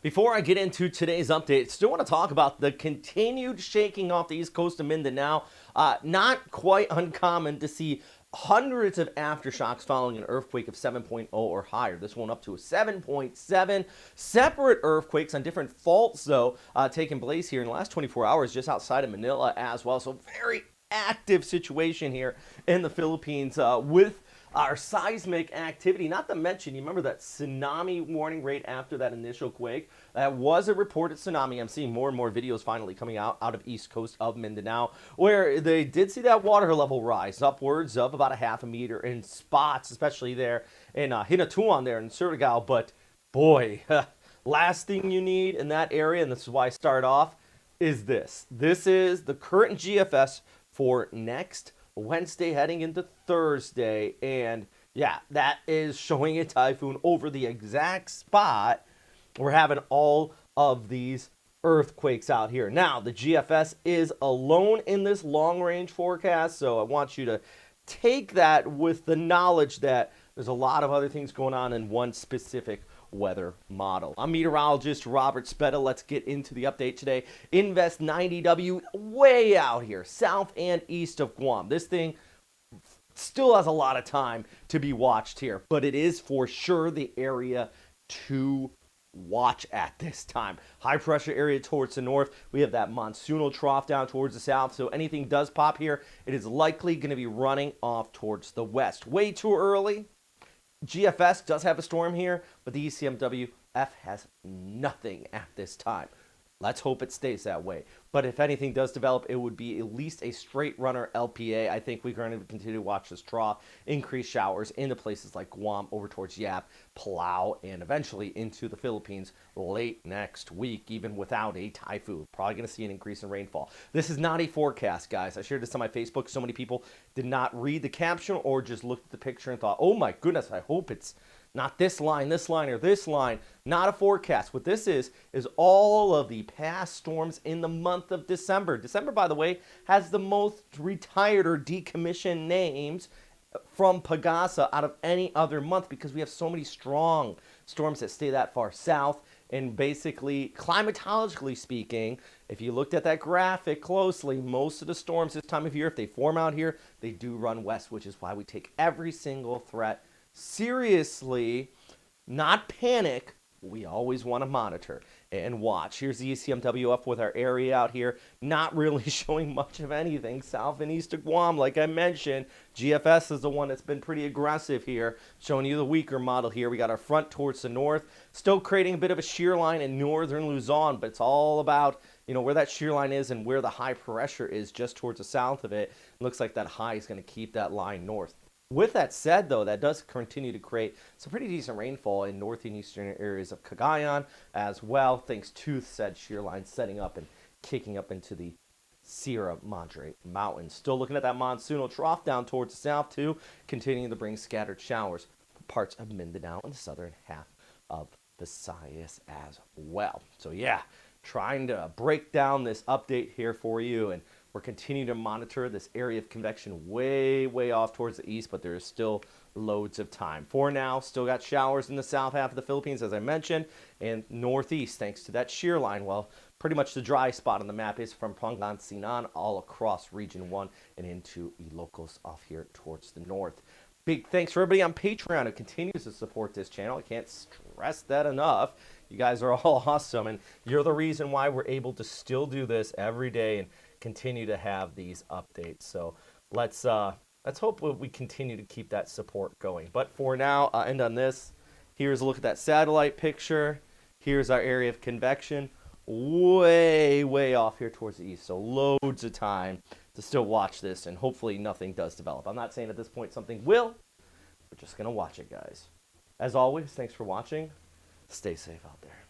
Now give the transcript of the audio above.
Before I get into today's update, still want to talk about the continued shaking off the east coast of Mindanao. Not quite uncommon to see hundreds of aftershocks following an earthquake of 7.0 or higher. This one up to a 7.7. Separate earthquakes on different faults, though, taking place here in the last 24 hours just outside of Manila as well. So very active situation here in the Philippines with our seismic activity. Not to mention, you remember that tsunami warning right after that initial quake? That was a reported tsunami. I'm seeing more and more videos finally coming out of east coast of Mindanao, where they did see that water level rise upwards of about a half a meter in spots, especially there in Hinatuan there in Siargao. But boy, last thing you need in that area, and this is why I start off, is this. This is the current GFS for next Wednesday heading into Thursday, and yeah, that is showing a typhoon over the exact spot we're having all of these earthquakes out here. Now, the GFS is alone in this long-range forecast, so I want you to take that with the knowledge that there's a lot of other things going on in one specific weather model. I'm meteorologist Robert Spetta. Let's get into the update today. Invest 90W way out here, south and east of Guam. This thing still has a lot of time to be watched here, but it is for sure the area to watch at this time. High pressure area towards the north. We have that monsoonal trough down towards the south, so anything does pop here, it is likely going to be running off towards the west. Way too early. GFS does have a storm here, but the ECMWF has nothing at this time. Let's hope it stays that way. But if anything does develop, it would be at least a straight runner LPA. I think we're going to continue to watch this trough, increase showers into places like Guam, over towards Yap, Palau, and eventually into the Philippines late next week, even without a typhoon. Probably going to see an increase in rainfall. This is not a forecast, guys. I shared this on my Facebook. So many people did not read the caption or just looked at the picture and thought, oh my goodness, I hope it's not this line, or this line. Not a forecast. What this is all of the past storms in the month of December. December, by the way, has the most retired or decommissioned names from Pagasa out of any other month because we have so many strong storms that stay that far south. And basically, climatologically speaking, if you looked at that graphic closely, most of the storms this time of year, if they form out here, they do run west, which is why we take every single threat seriously, not panic. We always want to monitor and watch. Here's the ECMWF with our area out here, not really showing much of anything south and east of Guam. Like I mentioned, GFS is the one that's been pretty aggressive here, showing you the weaker model here. We got our front towards the north, still creating a bit of a shear line in northern Luzon, but it's all about, you know, where that shear line is and where the high pressure is just towards the south of it. It looks like that high is going to keep that line north. With that said, though, that does continue to create some pretty decent rainfall in north and eastern areas of Cagayan as well, thanks to said shear line setting up and kicking up into the Sierra Madre Mountains. Still looking at that monsoonal trough down towards the south, too, continuing to bring scattered showers for parts of Mindanao and the southern half of Visayas as well. So, yeah, trying to break down this update here for you, and we're continuing to monitor this area of convection way, way off towards the east, but there is still loads of time. For now, still got showers in the south half of the Philippines, as I mentioned, and northeast, thanks to that shear line. Well, pretty much the dry spot on the map is from Pangasinan all across Region 1 and into Ilocos off here towards the north. Big thanks for everybody on Patreon who continues to support this channel. I can't stress that enough. You guys are all awesome, and you're the reason why we're able to still do this every day and continue to have these updates. So let's hope we continue to keep that support going. But for now, I'll end on this. Here's a look at that satellite picture. Here's our area of convection, way, way off here towards the east. So loads of time to still watch this, and hopefully nothing does develop. I'm not saying at this point something will. We're just going to watch it, guys. As always, thanks for watching. Stay safe out there.